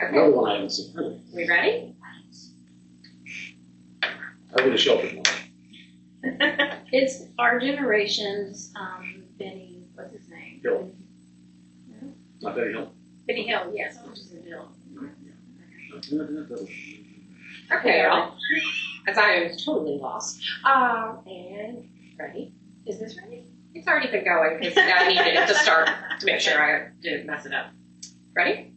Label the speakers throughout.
Speaker 1: Okay.
Speaker 2: Another one I haven't seen.
Speaker 1: We ready?
Speaker 2: I would have sheltered one.
Speaker 3: It's our generation's Benny, what's his name?
Speaker 2: Hill.
Speaker 3: No?
Speaker 2: Not Benny Hill.
Speaker 3: Benny Hill, yes, which is a Bill.
Speaker 1: Okay, y'all. As I am totally lost. And ready? Is this ready? It's already been going because I needed it to start to make sure I didn't mess it up. Ready?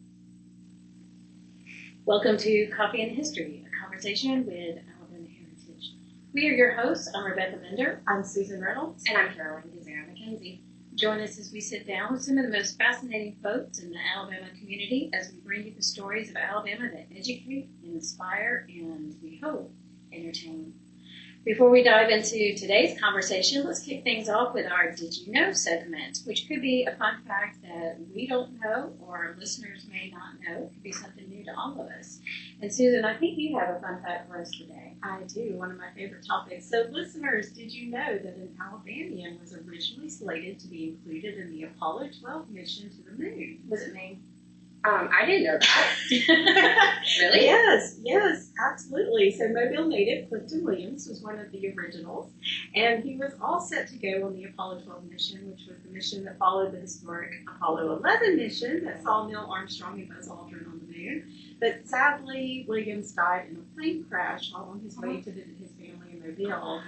Speaker 3: Welcome to Coffee and History, a conversation with Alabama Heritage. We are your hosts. I'm Rebecca Bender.
Speaker 1: I'm Susan Reynolds. And I'm Caroline Gazera McKenzie.
Speaker 3: Join us as we sit down with some of the most fascinating folks in the Alabama community as we bring you the stories of Alabama that educate, inspire, and we hope entertain. Before we dive into today's conversation, let's kick things off with our Did You Know segment, which could be a fun fact that we don't know or our listeners may not know. It could be something new to all of us. And Susan, I think you have a fun fact for us today.
Speaker 1: I do, one of my favorite topics. So listeners, did you know that an Alabamian was originally slated to be included in the Apollo 12 mission to the moon?
Speaker 3: Was it me?
Speaker 1: I didn't know that. Really? Yes, absolutely. So Mobile native Clifton Williams was one of the originals, and he was all set to go on the Apollo 12 mission, which was the mission that followed the historic Apollo 11 mission that saw Neil Armstrong and Buzz Aldrin on the moon. But sadly, Williams died in a plane crash while on his way to visit his family in Mobile.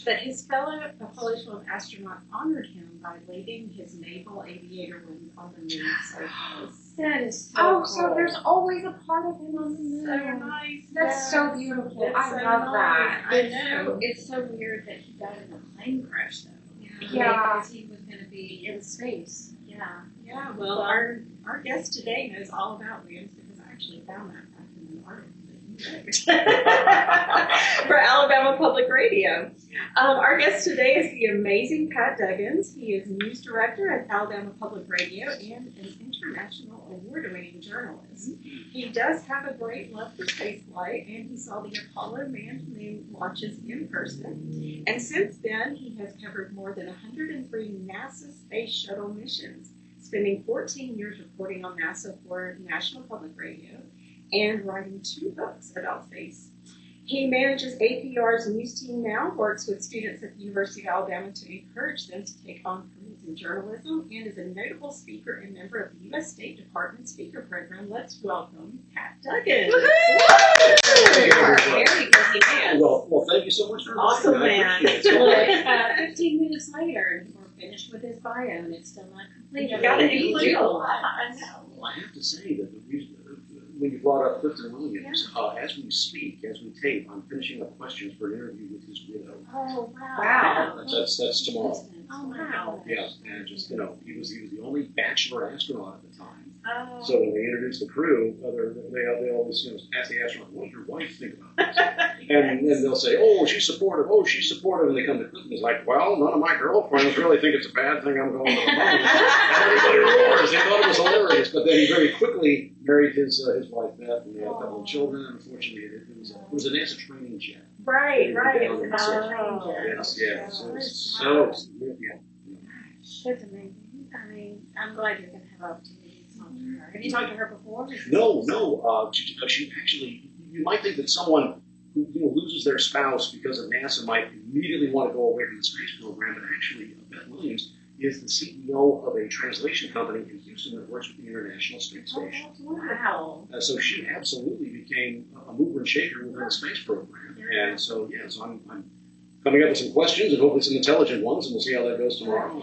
Speaker 1: But his fellow Apollo 12 astronauts honored him by leaving his naval aviator wings on the moon surface.
Speaker 3: That is so cool.
Speaker 1: So there's always a part of him on the moon.
Speaker 3: So nice.
Speaker 1: That's so beautiful. I
Speaker 3: so
Speaker 1: love that.
Speaker 3: I know. It's so weird that he died in a plane crash, though.
Speaker 1: Yeah.
Speaker 3: Because he was going to be in space. Yeah.
Speaker 1: Yeah, well, our guest today knows all about Williams because I actually found that back in an article that he wrote for Alabama Public Radio. Our guest today is the amazing Pat Duggins. He is news director at Alabama Public Radio and an international award-winning journalist. He does have a great love for spaceflight, and he saw the Apollo manned-to-moon launches in person. And since then, he has covered more than 103 NASA space shuttle missions, spending 14 years reporting on NASA for National Public Radio and writing 2 books about space. He manages APR's news team now, works with students at the University of Alabama to encourage them to take on careers in journalism, and is a notable speaker and member of the U.S. State Department Speaker Program. Let's welcome Pat Duggins. Very busy man.
Speaker 2: Well, thank you so much for inviting
Speaker 1: Awesome
Speaker 2: me. I
Speaker 1: man.
Speaker 2: appreciate it.
Speaker 3: Well, 15 minutes later, and we're finished with his bio, and it's still not complete.
Speaker 1: You gotta
Speaker 3: You
Speaker 1: include
Speaker 3: do
Speaker 1: a lot.
Speaker 3: I know.
Speaker 2: Well, I have to say that when you brought up Clifton Williams, as we speak, as we tape, I'm finishing up questions for an interview with his widow.
Speaker 3: Oh, wow.
Speaker 1: Wow.
Speaker 2: That's tomorrow.
Speaker 3: Oh, wow.
Speaker 2: Yeah, and just he was the only bachelor astronaut at the time.
Speaker 3: Oh.
Speaker 2: So when they introduce the crew, they always ask the astronaut, "What does your wife think about this?" and they'll say, "Oh, she's supportive. Oh, she's supportive." And they come to Clifton, he's like, "Well, none of my girlfriends really think it's a bad thing I'm going to the moon." And everybody roars. They thought it was hilarious, but then he very quickly married his wife Beth, and they had a couple of children. Unfortunately, it was a NASA training jet.
Speaker 1: Right.
Speaker 2: Yeah.
Speaker 1: It's about changes.
Speaker 2: Yes. So yeah.
Speaker 3: That's amazing. I mean, I'm glad you're going to have opportunity to talk to her. Have you talked to her before?
Speaker 2: No. She actually, you might think that someone who loses their spouse because of NASA might immediately want to go away from the space program, but actually, Beth Williams is the CEO of a translation company in Houston that works with the International Space Station.
Speaker 3: Wow.
Speaker 2: So she absolutely became a mover and shaker within the space program. And so, so I'm coming up with some questions, and hopefully some intelligent ones, and we'll see how that goes tomorrow.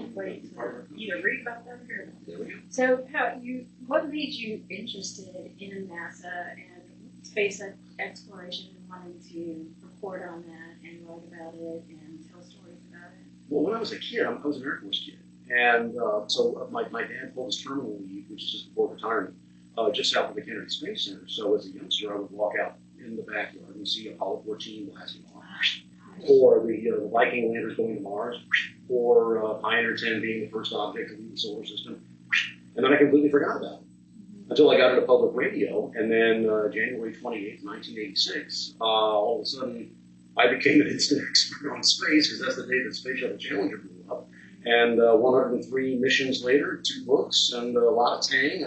Speaker 1: Either read about them or hear about them.
Speaker 2: There we go.
Speaker 3: So, Pat, what made you interested in NASA and space exploration and wanting to report on that and write about it and tell stories about it?
Speaker 2: Well, when I was a kid, I was an Air Force kid. And so my dad pulled his terminal leave, which is just before retirement, just south of the Kennedy Space Center. So as a youngster, I would walk out in the backyard and see Apollo 14 blasting off, or the Viking landers going to Mars, or Pioneer 10 being the first object to leave the solar system. And then I completely forgot about it until I got into public radio. And then January 28th, 1986, all of a sudden, I became an instant expert on space, because that's the day that Space Shuttle Challenger blew up. And 103 missions later, 2 books, and a lot of tang.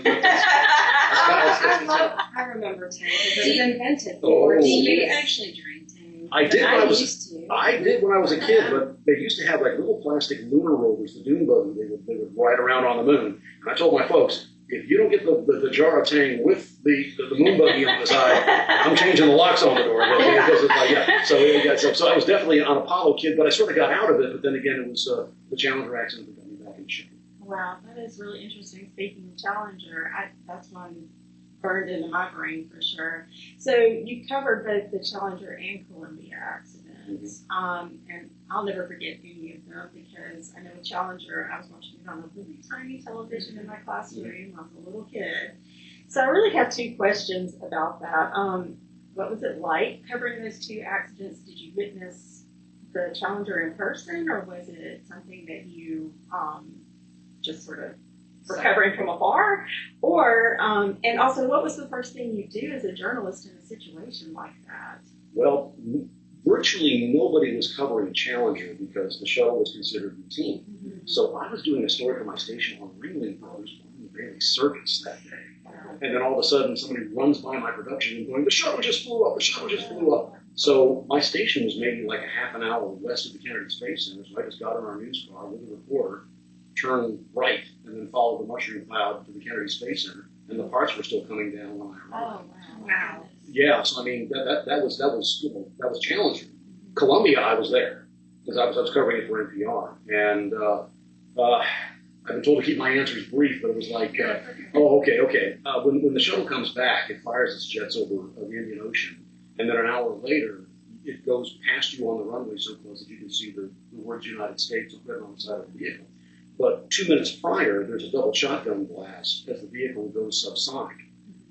Speaker 2: It's
Speaker 1: I remember Tang. It was invented.
Speaker 2: Oh.
Speaker 3: Do you actually drink Tang?
Speaker 2: I did when I was
Speaker 3: used to.
Speaker 2: I did when I was a kid, but they used to have like little plastic lunar rovers, the dune buggy. They would ride around on the moon. And I told my folks, if you don't get the jar of Tang with the moon buggy on the side, I'm changing the locks on the door. Because it's like, yeah. So I was definitely an Apollo kid, but I sort of got out of it. But then again, it was the Challenger accident that got me back in the ship.
Speaker 1: Wow, that is really interesting. Speaking of Challenger, that's one burned into my brain for sure. So you covered both the Challenger and Columbia accidents, and I'll never forget any of them because I know with Challenger, I was watching it on a really tiny television in my classroom when I was a little kid. So I really have two questions about that. What was it like covering those two accidents? Did you witness the Challenger in person, or was it something that you just sort of recovering from afar? Or, and also, what was the first thing you do as a journalist in a situation like that?
Speaker 2: Well, virtually nobody was covering Challenger because the shuttle was considered routine. So I was doing a story for my station on Ringling Brothers on the Bailey Circus that day. And then all of a sudden, somebody runs by my production and going, the shuttle just flew up, the shuttle just flew up. So my station was maybe like a half an hour west of the Kennedy Space Center, so I just got in our news car with a reporter, turned right, and then followed the mushroom cloud to the Kennedy Space Center, and the parts were still coming down when I arrived.
Speaker 1: Oh, wow.
Speaker 2: Yeah, so I mean that was challenging. Columbia, I was there because I was covering it for NPR, and I've been told to keep my answers brief, but it was like, okay. When the shuttle comes back, it fires its jets over the Indian Ocean, and then an hour later, it goes past you on the runway so close that you can see the words United States written on the side of the vehicle. But 2 minutes prior, there's a double shotgun blast as the vehicle goes subsonic.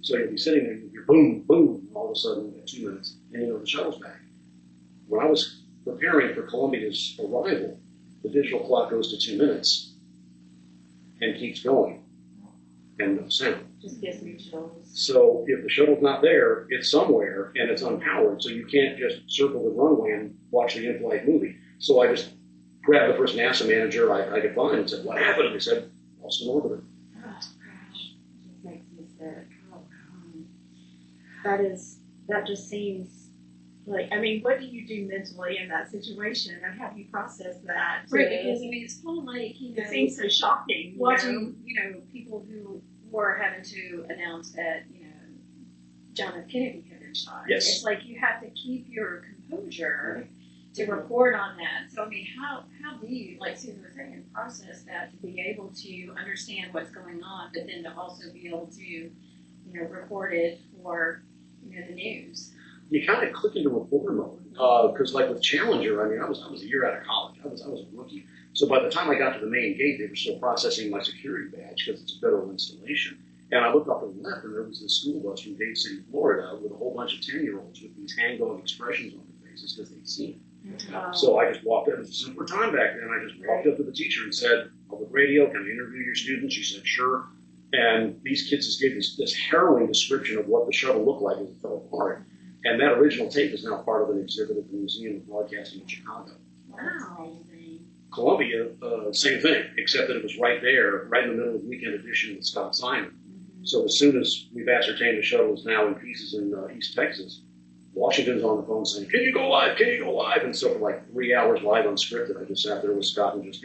Speaker 2: So you'll be sitting there, and you're boom, boom, all of a sudden at 2 minutes, and you know the shuttle's back. When I was preparing for Columbia's arrival, the digital clock goes to 2 minutes and keeps going, and no sound.
Speaker 1: Just gives me chills.
Speaker 2: So if the shuttle's not there, it's somewhere, and it's unpowered, so you can't just circle the runway and watch the in-flight movie. So I just grabbed the first NASA manager I could find and said, what happened? And they said, lost an orbiter.
Speaker 1: Oh, gosh. It just makes me sick. Oh, that just seems like, I mean, what do you do mentally in that situation? And how do you process that?
Speaker 3: Right, because, I mean, it's kind of like,
Speaker 1: it seems so shocking.
Speaker 3: Watching, people who were having to announce that, John F. Kennedy had been shot.
Speaker 2: Yes.
Speaker 3: It's like you have to keep your composure to report on that. So, I mean, how do you, like Susan was saying, process that to be able to understand what's going on, but then to also be able to, record it for, the news?
Speaker 2: You kind of click into reporter mode because, like with Challenger, I mean, I was a year out of college. I was a rookie. So by the time I got to the main gate, they were still processing my security badge because it's a federal installation. And I looked up to the left, and there was this school bus from Dade City, Florida, with a whole bunch of 10-year-olds with these hang-dog expressions on their faces because they'd seen it. So I just walked up. It was a simpler time back then. I just walked up to the teacher and said, public radio, can I interview your students? She said, sure. And these kids just gave this harrowing description of what the shuttle looked like as it fell apart. And that original tape is now part of an exhibit at the Museum of Broadcasting in Chicago.
Speaker 1: Wow.
Speaker 2: Columbia, same thing, except that it was right there, right in the middle of Weekend Edition with Scott Simon. So as soon as we've ascertained the shuttle is now in pieces in East Texas, Washington's on the phone saying, can you go live? Can you go live? And so for like 3 hours live unscripted, I just sat there with Scott and just,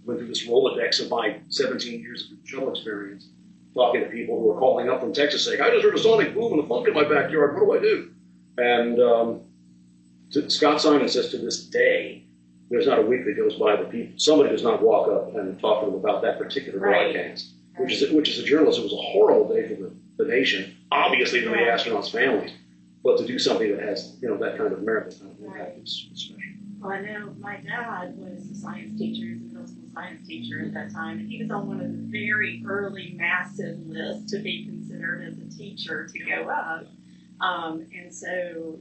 Speaker 2: went through this Rolodex of my 17 years of shuttle experience, talking to people who were calling up from Texas saying, I just heard a sonic boom and a funk in my backyard. What do I do? And Scott Simon says to this day, there's not a week that goes by that somebody does not walk up and talk to them about that particular broadcast, which is a journalist. It was a horrible day for the nation, obviously for the astronauts' families, but to do something that has that kind of merit, that kind of impact is special.
Speaker 1: Well, I know my dad was a science teacher, he was a middle school science teacher at that time, and he was on one of the very early massive lists to be considered as a teacher to go up. And so,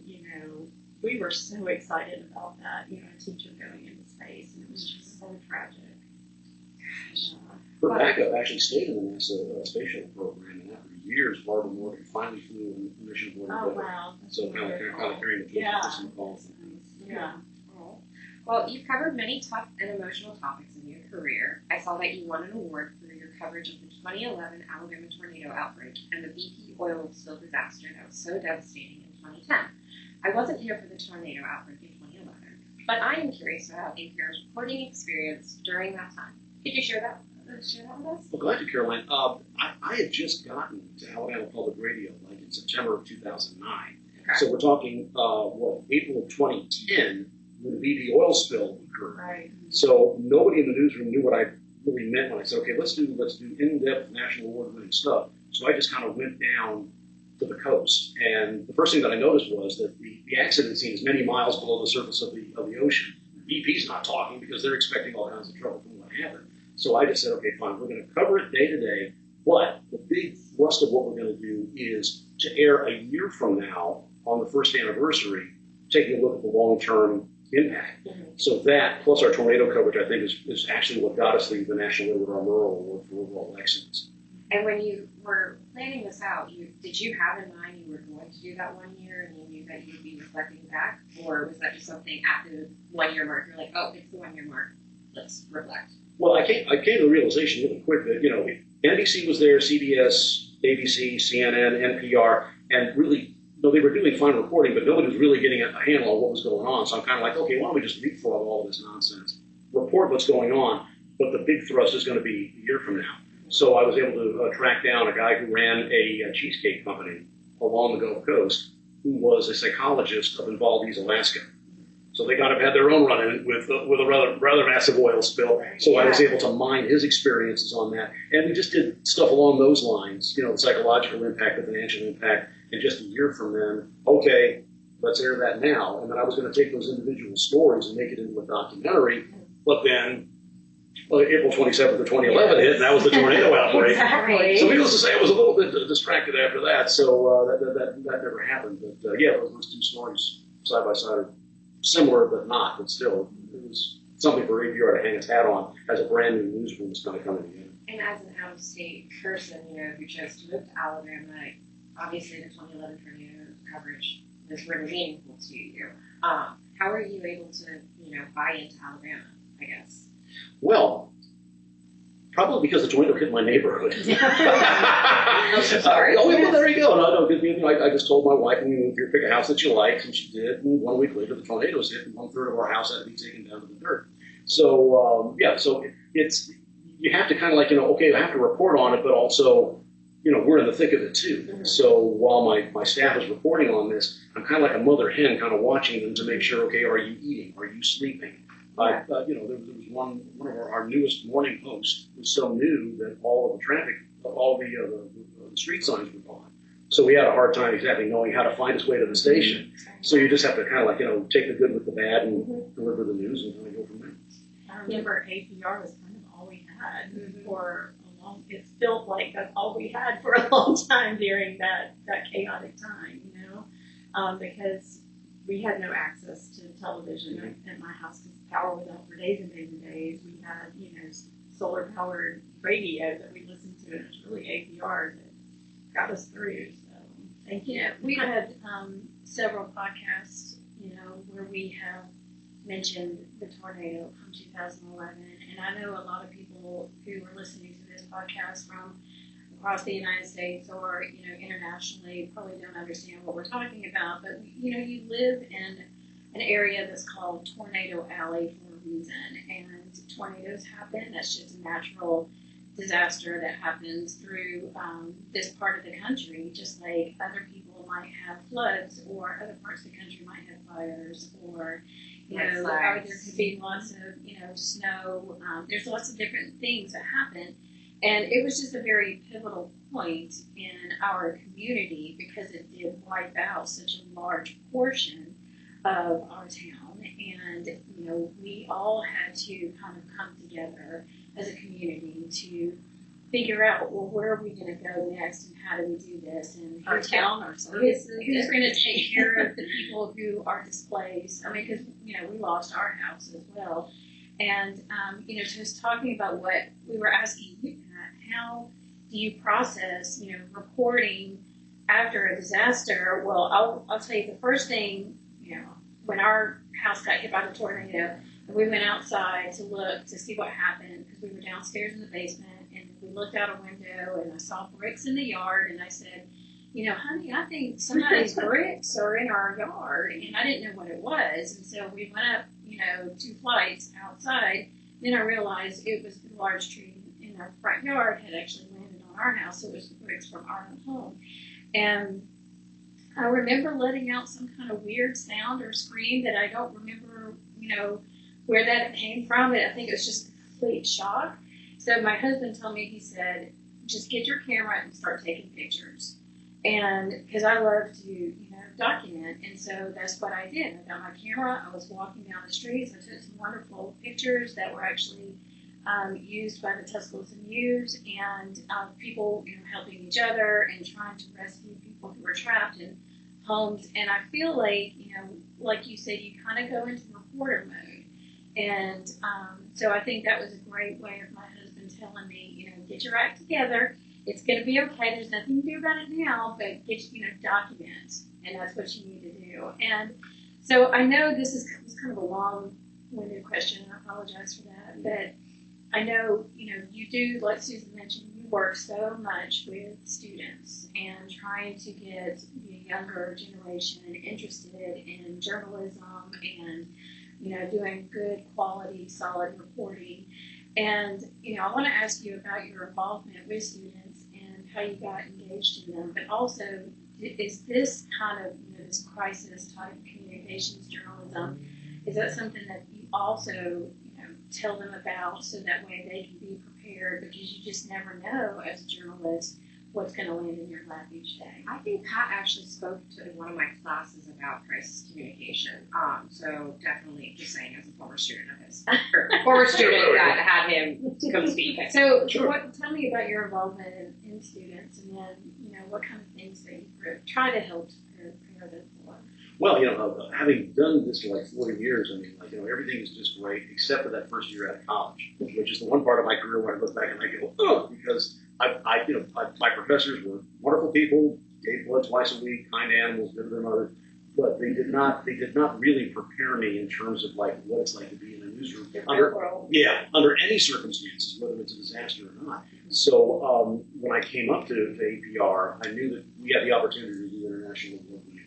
Speaker 1: we were so excited about that, a teacher going into space, and it was just so tragic.
Speaker 2: Her backup actually stayed in the NASA space shuttle program, and after years, Barbara Morgan finally flew on the mission aboard.
Speaker 1: Oh, wow.
Speaker 2: So kind of carrying the torch.
Speaker 1: Yeah.
Speaker 4: Well, you've covered many tough and emotional topics in your career. I saw that you won an award for your coverage of the 2011 Alabama tornado outbreak and the BP oil spill disaster that was so devastating in 2010. I wasn't here for the tornado outbreak in 2011, but I am curious about NPR's reporting experience during that time. Could you share that with us?
Speaker 2: Well, glad to, Caroline. I had just gotten to Alabama Public Radio like in September of 2009.
Speaker 4: Okay.
Speaker 2: So we're talking, April of 2010 when the BP oil spill occurred.
Speaker 1: Right.
Speaker 2: So nobody in the newsroom knew what I really meant when I said, okay, let's do in-depth national award-winning stuff. So I just kind of went down to the coast. And the first thing that I noticed was that the accident scene is many miles below the surface of the ocean. BP's not talking because they're expecting all kinds of trouble from what happened. So I just said, okay, fine, we're going to cover it day to day, but the big thrust of what we're going to do is to air a year from now on the first anniversary, taking a look at the long-term impact.
Speaker 4: Mm-hmm.
Speaker 2: So that, plus our tornado coverage, I think is actually what got us the National Edward R. Murrow Award for overall excellence.
Speaker 4: And when you were planning this out, did you have in mind you were going to do that 1 year and you knew that you would be reflecting back? Or was that just something at the 1 year mark? You're like, oh, it's the 1 year mark. Let's reflect.
Speaker 2: Well, I came to the realization really quick that, NBC was there, CBS, ABC, CNN, NPR, and really, they were doing fine reporting, but nobody was really getting a handle on what was going on. So I'm kind of like, okay, why don't we just leapfrog all of this nonsense, report what's going on, but the big thrust is going to be a year from now. So I was able to track down a guy who ran a cheesecake company along the Gulf Coast who was a psychologist up in Valdez, Alaska. So they kind of had their own run-in with a rather massive oil spill. So I was able to mine his experiences on that. And we just did stuff along those lines, the psychological impact, the financial impact. And just a year from then, okay, let's air that now. And then I was going to take those individual stories and make it into a documentary. But then April 27th of 2011 hit, and that was the tornado outbreak.
Speaker 1: Exactly.
Speaker 2: So needless to say, I was a little bit distracted after that. So that never happened. But those two stories side by side are similar, but not. But still, it was something for APR to hang its hat on as a brand new newsroom was kind of coming together.
Speaker 4: And as an out-of-state person, who chose to move to Alabama, obviously the 2011 tornado coverage was really meaningful to you. How are you able to, buy into Alabama, I guess?
Speaker 2: Well, probably because the tornado hit my neighborhood.
Speaker 4: I'm so sorry.
Speaker 2: Well, there you go. No, because I just told my wife when we moved here, pick a house that you like, and she did. And 1 week later, the tornadoes hit, and 1/3 of our house had to be taken down to the dirt. So it's you have to kind of okay, I have to report on it, but also we're in the thick of it too. Mm-hmm. So while my staff is reporting on this, I'm kind of like a mother hen, kind of watching them to make sure, okay, are you eating? Are you sleeping? There was one of our newest morning posts was so new that all of the traffic, all the street signs were gone. So we had a hard time exactly knowing how to find his way to the station. So you just have to kind of take the good with the bad and deliver the news and kind of go from there.
Speaker 1: I remember APR was kind of all we had for a long. It felt like that's all we had for a long time during that chaotic time, because we had no access to television at my house because power was out for days and days and days. We had, solar powered radio that we listened to, and it was really APR that got us through. So thank you.
Speaker 3: We've had several podcasts, where we have mentioned the tornado from 2011, and I know a lot of people who are listening to this podcast from across the United States or internationally probably don't understand what we're talking about, but you live in an area that's called Tornado Alley for a reason, and tornadoes happen. That's just a natural disaster that happens through this part of the country, just like other people might have floods, or other parts of the country might have fires, or there could be lots of snow. There's lots of different things that happen. And it was just a very pivotal point in our community because it did wipe out such a large portion of our town. And, we all had to kind of come together as a community to figure out, well, where are we going to go next and how do we do this? And
Speaker 1: Our town, our services.
Speaker 3: Who's going to take care of the people who are displaced? I mean, because, we lost our house as well. And, just talking about what we were asking you, Pat, how do you process, reporting after a disaster? Well, I'll tell you the first thing, when our house got hit by the tornado, and we went outside to look to see what happened because we were downstairs in the basement and we looked out a window and I saw bricks in the yard, and I said, honey, I think somebody's bricks are in our yard, and I didn't know what it was. And so we went up, 2 flights outside. Then I realized it was the large tree in our front yard had actually landed on our house, so it was the bricks from our own home. And I remember letting out some kind of weird sound or scream that I don't remember, where that came from. I think it was just a complete shock. So my husband told me, he said, just get your camera and start taking pictures. And because I love to, document. And so that's what I did. I got my camera. I was walking down the streets. I took some wonderful pictures that were actually used by the Tuscaloosa News, and people, helping each other and trying to rescue people who were trapped in homes. And I feel like you said, you kind of go into reporter mode. And so I think that was a great way of my husband telling me, get your act together. It's going to be okay. There's nothing to do about it now, but document. And that's what you need to do. And so I know this is kind of a long-winded question, and I apologize for that. But I know, you do, like Susan mentioned, you work so much with students and trying to get the younger generation interested in journalism and, doing good quality, solid reporting. And, I want to ask you about your involvement with students and how you got engaged in them, but also, is this kind of, this crisis type communications journalism, is that something that you also, tell them about so that way they can be prepared, because you just never know as a journalist what's going to land in your lap each day?
Speaker 4: I think Pat actually spoke to in one of my classes about crisis communication. So definitely, just saying, as a former student of his, or former student that had him to come speak.
Speaker 3: So, tell me about your involvement in students, and then what kind of things that you try to help prepare them for.
Speaker 2: Well, having done this for like 40 years, everything is just great except for that first year out of college, which is the one part of my career where I look back and I go, oh, because my professors were wonderful people, gave blood twice a week, kind animals, good to their mother, but they did not really prepare me in terms of like what it's like to be in a newsroom under any circumstances, whether it's a disaster or not. So when I came up to APR, I knew that we had the opportunity to do international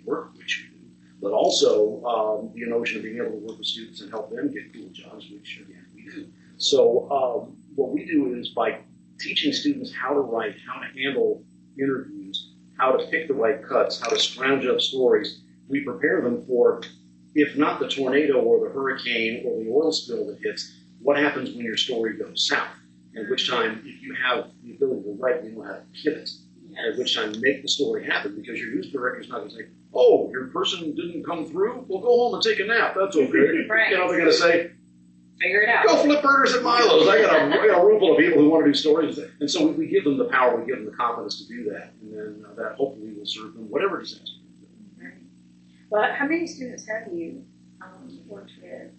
Speaker 2: work, which we do, but also the notion of being able to work with students and help them get cool jobs, which again we do. So what we do is by teaching students how to write, how to handle interviews, how to pick the right cuts, how to scrounge up stories, we prepare them for, if not the tornado or the hurricane or the oil spill that hits, what happens when your story goes south? At which time, if you have the ability to write, you know how to pivot. At which time, make the story happen, because your news director is not going to say, oh, your person didn't come through? Well, go home and take a nap. That's okay.
Speaker 3: Right.
Speaker 2: They're going to say,
Speaker 4: figure it out.
Speaker 2: Go flip burgers at Milo's. I got a room full of people who want to do stories. And so we give them the power, we give them the confidence to do that. And then that hopefully will serve them whatever disaster.
Speaker 3: Right. Well, how many students have you worked with?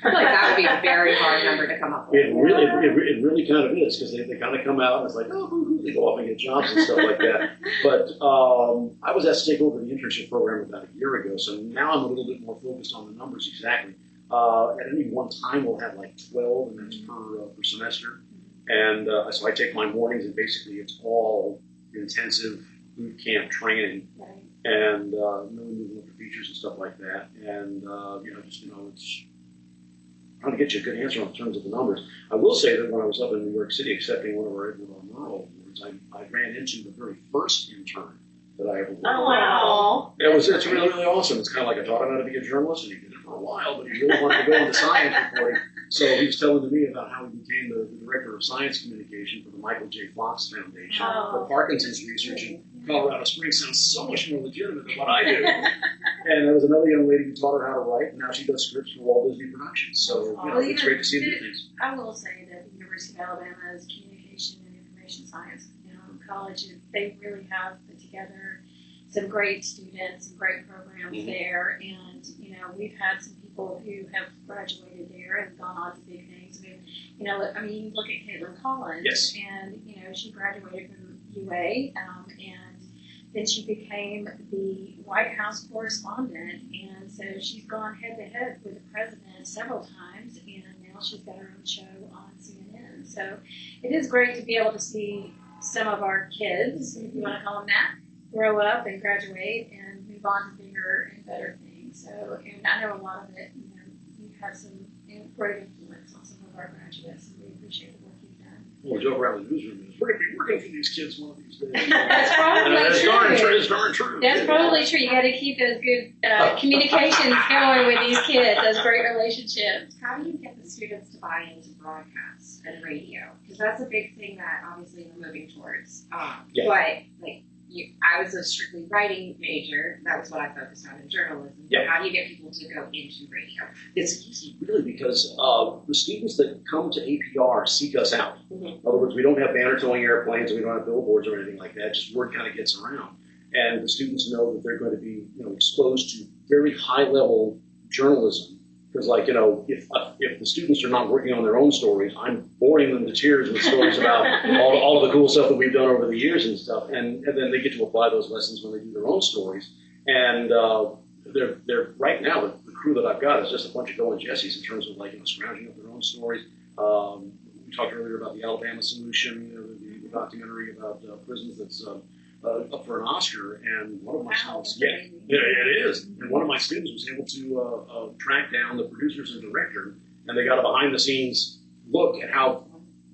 Speaker 4: I feel like that would be a very hard number to come up with.
Speaker 2: It really kind of is, because they kind of come out and it's like, oh, they go off and get jobs and stuff like that. But I was asked to take over the internship program about a year ago, so now I'm a little bit more focused on the numbers exactly. At any one time, we'll have like 12, and that's per semester. And so I take my mornings, and basically it's all intensive boot camp training, and really moving up the features and stuff like that. And it's trying to get you a good answer in terms of the numbers. I will say that when I was up in New York City accepting one of our Edward R. Murrow Awards, I ran into the very first intern that I ever worked with.
Speaker 3: Oh, wow.
Speaker 2: It's really, really awesome. It's kind of like I taught him how to be a journalist, and he did it for a while, but he really wanted to go into science reporting. So he was telling me about how he became the director of science communication for the Michael J. Fox Foundation for Parkinson's research in Colorado Springs. Sounds so much more legitimate than what I do. And there was another young lady who taught her how to write, and now she does scripts for Walt Disney Productions. So it's great to see new things.
Speaker 3: I will say that the University of Alabama's Communication and Information Science college, they really have put together some great students, some great programs there, and we've had some people who have graduated there and gone on to big things. You look at Caitlin Collins, and she graduated from UA, and then she became the White House correspondent, and so she's gone head to head with the president several times, and now she's got her own show on CNN. So it is great to be able to see some of our kids, if you want to call them that, grow up and graduate and move on to bigger and better things. So, and I know a lot of it, you have some great influence on some of our graduates, and we appreciate the work you've done.
Speaker 2: Well, the joke around the newsroom is we're going to be working for these kids one of these days.
Speaker 3: That's probably
Speaker 2: That's
Speaker 3: true.
Speaker 2: darn true.
Speaker 3: That's probably true. You got to keep those good communications going with these kids, those great relationships.
Speaker 4: How do you get the students to buy into broadcast and radio? Because that's a big thing that obviously we're moving towards.
Speaker 2: Yeah.
Speaker 4: But I was a strictly writing major. That was what I focused on in journalism.
Speaker 2: Yeah.
Speaker 4: How do you get people to go into radio?
Speaker 2: It's easy, really, because the students that come to APR seek us out.
Speaker 4: Mm-hmm.
Speaker 2: In other words, we don't have banner towing airplanes, and we don't have billboards or anything like that. Just word kind of gets around, and the students know that they're going to be, exposed to very high-level journalism. Because, if the students are not working on their own stories, I'm boring them to tears with stories about all of the cool stuff that we've done over the years and stuff, and then they get to apply those lessons when they do their own stories. And they're right now the crew that I've got is just a bunch of going Jessies in terms of scrounging up their own stories. We talked earlier about the Alabama Solution, the documentary about prisons that's up for an Oscar, and one of my students, it is, and one of my students was able to track down the producers and director, and they got a behind-the-scenes look at how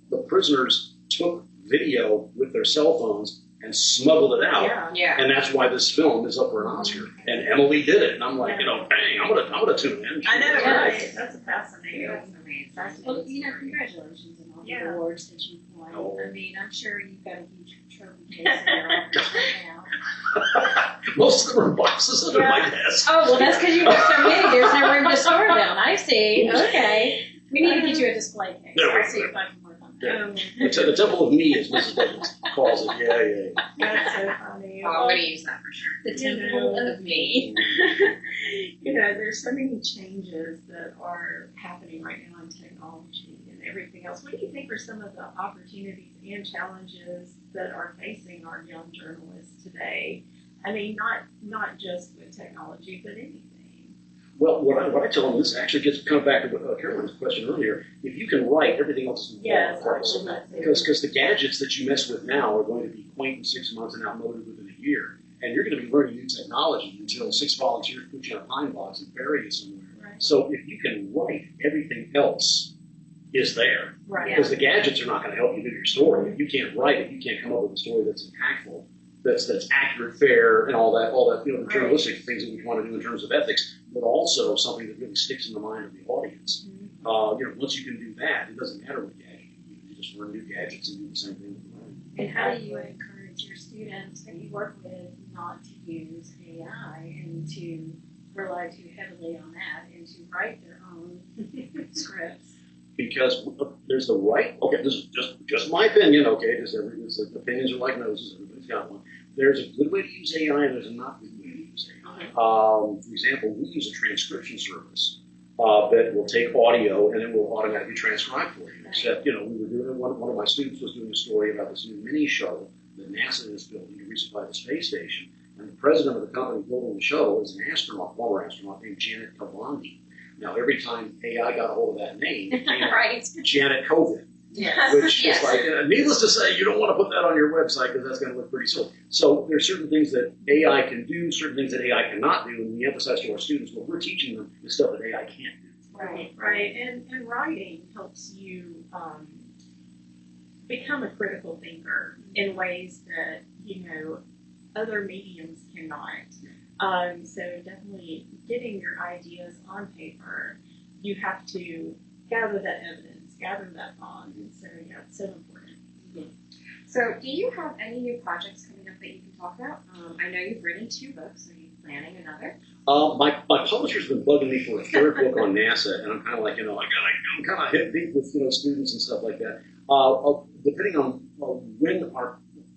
Speaker 2: the prisoners took video with their cell phones and smuggled it out.
Speaker 4: Yeah.
Speaker 2: And that's why this film is up for an Oscar. And Emily did it, and I'm like, dang, I'm gonna tune in.
Speaker 1: I know,
Speaker 3: Yes.
Speaker 1: right? That's fascinating.
Speaker 4: That's amazing.
Speaker 3: Well, congratulations on all the awards that you've won.
Speaker 2: Oh.
Speaker 3: I mean, I'm sure you've got a huge trophy case in your office right now.
Speaker 2: Most of them are boxes under my desk.
Speaker 3: Oh, well, that's because you have so many. There's no room to store them. I see. Okay. We need to get you a display case.
Speaker 2: There we
Speaker 3: I'll see
Speaker 2: go.
Speaker 3: if I can work on
Speaker 2: Yeah.
Speaker 3: that.
Speaker 2: The Temple of Me, as Mrs. Duggins calls it. Yeah.
Speaker 1: That's so funny.
Speaker 4: Oh, I'm going to use that for sure.
Speaker 3: The Temple of Me.
Speaker 1: There's so many changes that are happening right now in technology and everything else. What do you think are some of the opportunities and challenges that are facing our young journalists today? I mean, not just with technology, but anything.
Speaker 2: Well, what I tell them, this actually gets kind of back to Caroline's question earlier. If you can write, everything else is
Speaker 1: Yes,
Speaker 2: in place. Because the gadgets that you mess with now are going to be quaint in 6 months and outmoded within a year. And you're going to be learning new technology until 6 volunteers put you in a pine box and bury you somewhere.
Speaker 1: Right.
Speaker 2: So if you can write, everything else is there.
Speaker 1: Right.
Speaker 2: Because the gadgets are not going to help you do your story. If you can't write it, you can't come up with a story that's impactful, that's accurate, fair, and all that, the journalistic things that we want to do in terms of ethics, but also something that really sticks in the mind of the audience.
Speaker 1: Mm-hmm.
Speaker 2: Once you can do that, it doesn't matter what gadget you use. You just learn new gadgets and do the same thing with the learning.
Speaker 3: And how do you encourage your students that you work with not to use AI and to rely too heavily on that and to write their own scripts?
Speaker 2: Because there's the right, okay, this is just my opinion, okay, because opinions are like noses, everybody's got one. There's a good way to use AI and there's a not good way to use AI. For example, we use a transcription service that will take audio and it will automatically transcribe for you. Except, we were doing, one of my students was doing a story about this new mini shuttle that NASA is building to resupply the space station. And the president of the company building the shuttle is an astronaut, former astronaut named Janet Kavandi. Now, every time AI got a hold of that name, it came
Speaker 3: Right.
Speaker 2: Janet COVID.
Speaker 3: Yes.
Speaker 2: Which is like, needless to say, you don't want to put that on your website because that's going to look pretty silly. So there's certain things that AI can do, certain things that AI cannot do, and we emphasize to our students what we're teaching them is stuff that AI can't do.
Speaker 1: Right. And writing helps you become a critical thinker in ways that, other mediums cannot. So definitely getting your ideas on paper, you have to gather that evidence, gather that bond. And so, it's so important.
Speaker 4: So, do you have any new projects coming up that you can talk about? I know you've written 2 books. Are you planning another?
Speaker 2: My publisher's been bugging me for a 3rd book on NASA, and I'm kind of like, I'm kind of hip deep with, students and stuff like that. Depending on when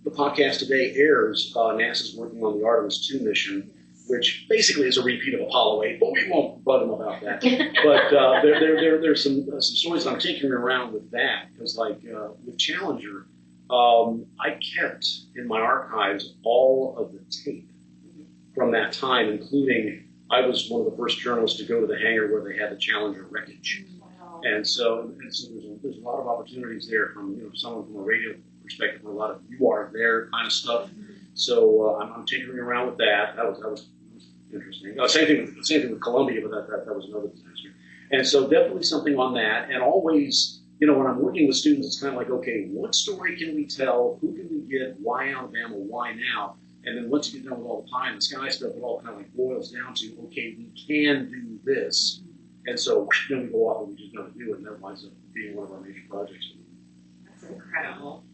Speaker 2: the podcast today airs, NASA's working on the Artemis 2 mission, which basically is a repeat of Apollo 8, but we won't bug them about that. But there's some stories that I'm taking around with that, because with Challenger, I kept in my archives all of the tape from that time, including I was one of the first journalists to go to the hangar where they had the Challenger wreckage.
Speaker 3: Wow.
Speaker 2: And so there's a lot of opportunities there from someone from a radio perspective, a lot of you are there kind of stuff. So I'm tinkering around with that. That was interesting. Same thing with Columbia, but that was another disaster. And so definitely something on that. And always, when I'm working with students, it's kind of like, okay, what story can we tell? Who can we get? Why Alabama? Why now? And then once you get done with all the pie in the sky stuff, it all kind of like boils down to, okay, we can do this. And so then we go off and we just got to do it, and that winds up being one of our major projects.
Speaker 4: That's incredible.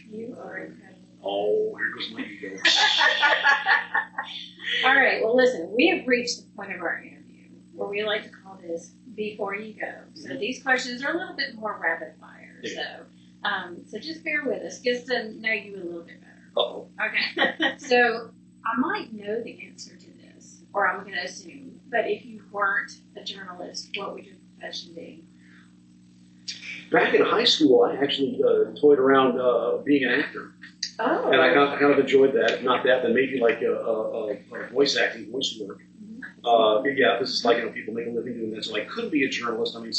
Speaker 3: You are incredible.
Speaker 2: Oh, here goes my ego.
Speaker 3: All right, well, listen, we have reached the point of our interview where we like to call this Before You Go. So these questions are a little bit more rapid fire.
Speaker 2: Yeah.
Speaker 3: So just bear with us, just to know you a little bit better.
Speaker 2: Uh-oh.
Speaker 3: Okay. So I might know the answer to this, or I'm going to assume, but if you weren't a journalist, what would your profession be?
Speaker 2: Back in high school, I actually toyed around being an actor.
Speaker 3: Oh.
Speaker 2: And I kind of enjoyed that. If not that, then maybe like a voice acting, voice work. Yeah, this is like, people make a living doing this. So I could be a journalist. I mean,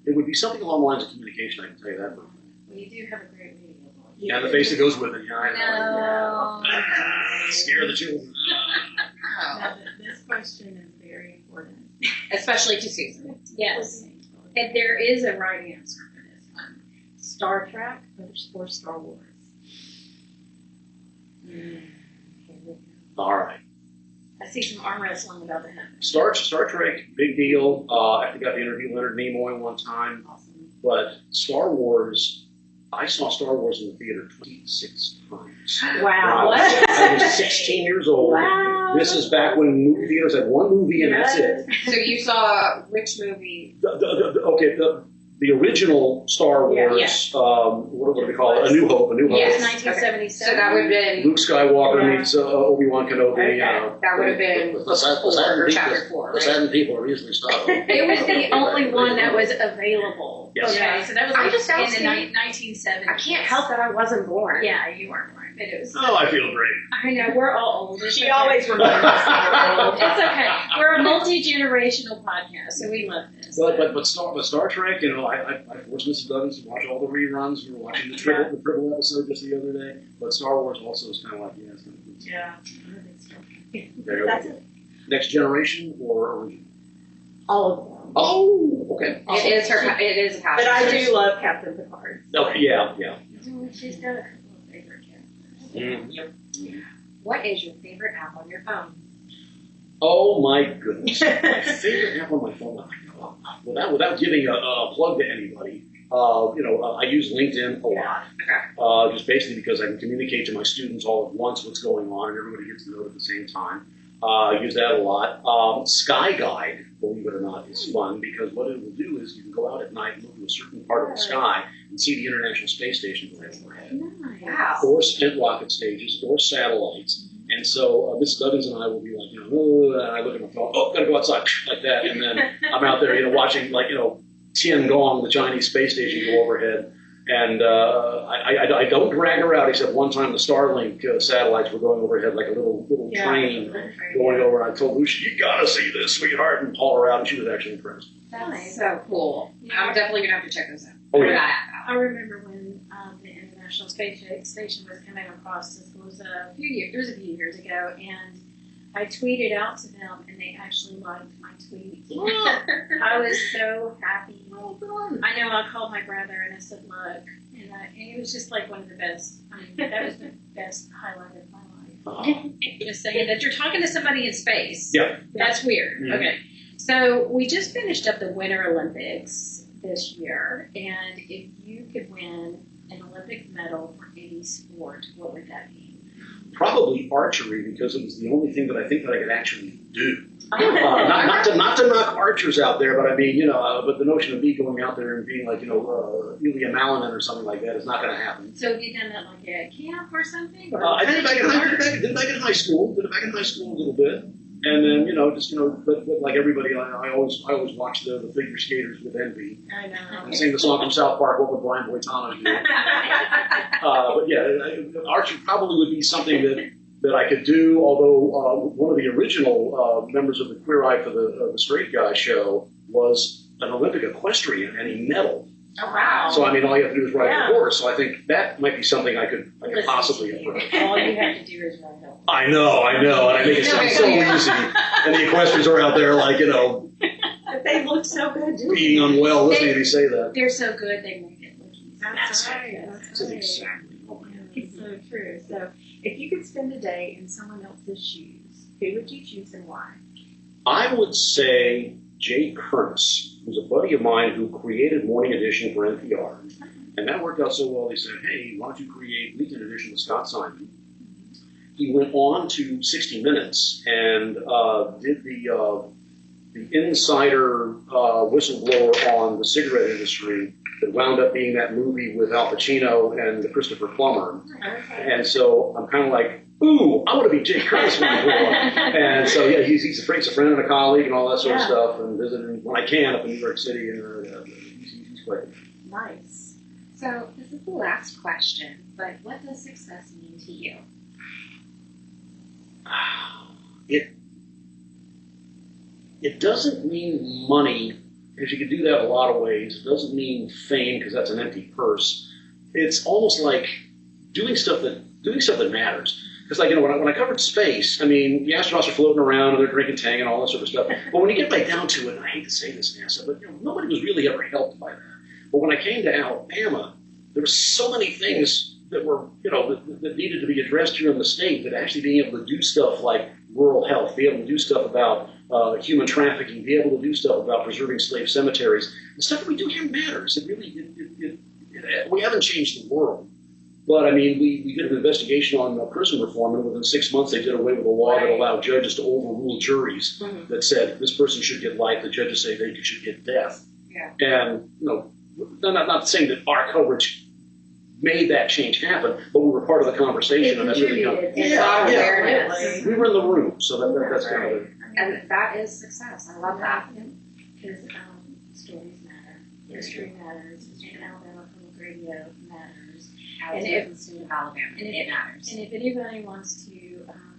Speaker 2: it would be something along the lines of communication, I can tell you that.
Speaker 3: Well, you do have a great radio voice.
Speaker 2: Yeah, and the face that goes with it. Yeah, I
Speaker 3: know.
Speaker 2: Scare the children.
Speaker 3: Now, this question is very important.
Speaker 4: Especially to Susan.
Speaker 3: Yes. And there is a right answer for this one. Star Trek or Star Wars?
Speaker 2: All right.
Speaker 3: I see some arm wrestling about the head.
Speaker 2: Star Trek, big deal. I think I got to interview Leonard Nimoy one time.
Speaker 3: Awesome.
Speaker 2: But Star Wars, I saw Star Wars in the theater 26 times.
Speaker 3: Wow.
Speaker 2: I was 16 years old.
Speaker 3: Wow.
Speaker 2: This is back when movie theaters had one movie and that's it.
Speaker 4: So you saw which movie?
Speaker 2: The original Star Wars,
Speaker 3: Yeah.
Speaker 2: What do they call it? A New Hope.
Speaker 3: Yes,
Speaker 4: Yes.
Speaker 3: 1977.
Speaker 4: So that would have been
Speaker 2: Luke Skywalker
Speaker 3: Yeah.
Speaker 2: meets Obi-Wan Kenobi.
Speaker 3: Okay.
Speaker 4: that would have been chapter 4,
Speaker 2: The
Speaker 4: right?
Speaker 2: seven people are easily stopped.
Speaker 3: It was the only one that was available.
Speaker 2: Yes.
Speaker 3: Okay, so that was
Speaker 4: I'm
Speaker 3: like
Speaker 4: just
Speaker 3: in the
Speaker 4: asking.
Speaker 3: 1970s.
Speaker 4: I can't help that I wasn't born.
Speaker 3: Yeah, you weren't born, but it was.
Speaker 2: Oh, I feel great.
Speaker 3: I know, we're all old. It's
Speaker 1: She
Speaker 3: okay.
Speaker 1: always reminds us.
Speaker 3: It's okay. We're a multi-generational podcast, so we love this.
Speaker 2: But Star Trek, I forced Mrs. Duggins to watch all the reruns. We were watching the Tribble episode just the other day. But Star Wars also is kind of like, it's kind of good.
Speaker 1: Yeah.
Speaker 2: There you
Speaker 1: That's
Speaker 2: go.
Speaker 1: it.
Speaker 2: Next generation or original?
Speaker 1: All of them.
Speaker 2: Oh, okay.
Speaker 4: It is a passion.
Speaker 1: But I do love Captain Picard.
Speaker 2: Oh, yeah.
Speaker 3: She's got a couple of favorite characters.
Speaker 4: What is your favorite app on your phone?
Speaker 2: Oh my goodness. My favorite app on my phone. Without giving a plug to anybody, I use LinkedIn a lot. Just basically because I can communicate to my students all at once what's going on, and everybody gets to know it at the same time. I use that a lot. Sky Guide, believe it or not, is fun because what it will do is you can go out at night and look at a certain part of the sky and see the International Space Station going overhead,
Speaker 3: Nice.
Speaker 4: Wow.
Speaker 2: or spent rocket stages, or satellites. And so Mrs. Duggins and I will be like, and I look at my phone, gotta go outside, like that, and then I'm out there, watching, Tiangong, the Chinese space station, go overhead. And I don't drag her out, except one time the Starlink satellites were going overhead like a little train going over. And I told Lucia, you gotta see this, sweetheart, and haul her out, and she was actually impressed.
Speaker 4: That's so cool. I'm definitely going to have to check those out.
Speaker 2: Oh, yeah.
Speaker 4: That app
Speaker 3: I remember when the International Space Station was coming across. It was a few years ago, and I tweeted out to them, and they actually liked my tweet. I was so happy. I know. I called my brother and I said, "Look," and it was just like one of the best. I mean, that was the best highlight of my life. Just saying that you're talking to somebody in space.
Speaker 2: Yeah.
Speaker 3: That's weird.
Speaker 2: Mhm.
Speaker 3: Okay. So we just finished up the Winter Olympics this year, and if you could win an Olympic medal for any sport, what would that be?
Speaker 2: Probably archery, because it was the only thing that I think that I could actually do. Not to knock archers out there, but I mean, but the notion of me going out there and being like, Ilya Malinin or something like that is not going to happen.
Speaker 3: So have you done that like at camp or something? Or
Speaker 2: I did it back in high school. Did it back in high school a little bit, and then but like everybody, I always watch the figure skaters with envy.
Speaker 3: I know.
Speaker 2: And sing the song from South Park, "What Would Blind Boy Thomas Do?" But yeah, archery probably would be something that I could do. Although one of the original members of the Queer Eye for the Straight Guy show was an Olympic equestrian, and he medaled.
Speaker 1: Oh, wow.
Speaker 2: So I mean, all you have to do is ride
Speaker 1: Yeah.
Speaker 2: a horse. So I think that might be something I could possibly approach.
Speaker 3: All you have to do is run it.
Speaker 2: I know, and I make it sound so easy. And the equestrians are out there like,
Speaker 1: But they look so good doing
Speaker 2: being unwell listening to me say that.
Speaker 3: They're so good, they make it look easy.
Speaker 1: That's right.
Speaker 2: That's exactly. Oh my God.
Speaker 1: It's so true. So, if you could spend a day in someone else's shoes, who would you choose and why?
Speaker 2: I would say Jay Curtis, who's a buddy of mine who created Morning Edition for NPR. And that worked out so well, they said, hey, why don't you create Weekend Edition with Scott Simon? He went on to 60 Minutes and did the insider whistleblower on the cigarette industry that wound up being that movie with Al Pacino and Christopher Plummer.
Speaker 1: Okay.
Speaker 2: And so I'm kind of like, ooh, I want to be Jay Curtis when I grow up. And so, yeah, he's a friend and a colleague and all that sort of stuff, and visiting when I can up in New York City. And he's quite
Speaker 1: Nice.
Speaker 4: So this is the last question, but what does success mean to you?
Speaker 2: It doesn't mean money, because you can do that a lot of ways. It doesn't mean fame, because that's an empty purse. It's almost like doing stuff that matters. Because like, when I covered space, I mean, the astronauts are floating around and they're drinking Tang and all that sort of stuff. But when you get right down to it, and I hate to say this, NASA, but nobody was really ever helped by that. But when I came to Alabama, there were so many things that were, that needed to be addressed here in the state, that actually being able to do stuff like rural health, be able to do stuff about human trafficking, be able to do stuff about preserving slave cemeteries, the stuff that we do here matters. It really, we haven't changed the world. But I mean, we did an investigation on prison reform, and within 6 months they did away with a law that allowed judges to overrule juries that said this person should get life. The judges say they should get death.
Speaker 4: Yeah.
Speaker 2: And not saying that our coverage made that change happen, but we were part of the conversation, and that really
Speaker 4: Awareness.
Speaker 2: we were in the room, so that's kind of it.
Speaker 4: And that is success. I love that.
Speaker 3: Because stories matter, history matters, and Alabama Public Radio matters.
Speaker 4: As
Speaker 3: And
Speaker 4: it
Speaker 3: if-
Speaker 4: is the state of Alabama,
Speaker 3: and
Speaker 4: it matters.
Speaker 3: And if anybody wants to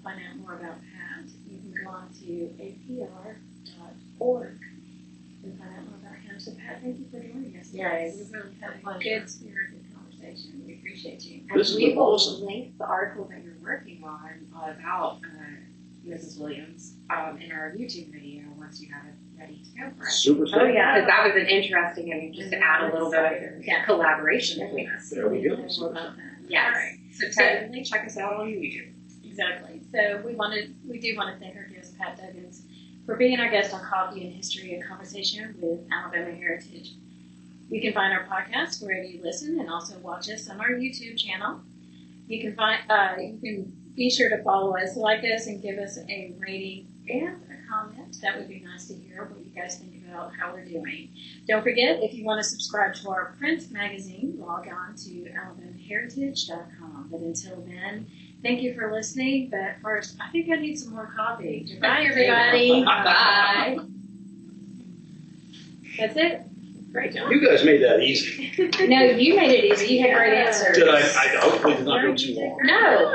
Speaker 3: find out more about Pat, you can go on to apr.org and find out more about him. So Pat, thank you for joining us today.
Speaker 1: Yes.
Speaker 3: We've really had a good spirited conversation. We appreciate you.
Speaker 4: And
Speaker 2: This has
Speaker 4: we
Speaker 2: been
Speaker 4: will
Speaker 2: awesome.
Speaker 4: link the article that you're working on about Mrs. Williams in our YouTube video once you have it ready to go for us.
Speaker 2: Super stuff.
Speaker 4: Oh yeah, because that was an interesting, just to add a little bit of collaboration between us.
Speaker 2: There we go.
Speaker 3: More about that.
Speaker 4: Yes.
Speaker 3: All right.
Speaker 4: So definitely check us out on YouTube.
Speaker 3: Exactly. So we do want to thank our guest, Pat Duggins, for being our guest on Coffee and History, a conversation with Alabama Heritage. You can find our podcast wherever you listen, and also watch us on our YouTube channel. You can be sure to follow us, like us, and give us a rating and a comment. That would be nice to hear what you guys think about how we're doing. Don't forget, if you want to subscribe to our print magazine, log on to alabamaheritage.com. But until then, thank you for listening. But first, I think I need some more coffee. Goodbye, everybody. Bye. That's it.
Speaker 1: Great job.
Speaker 2: You guys made that easy.
Speaker 3: No, you made it easy. You had great answers.
Speaker 2: Did I hopefully did not go too long.
Speaker 3: No.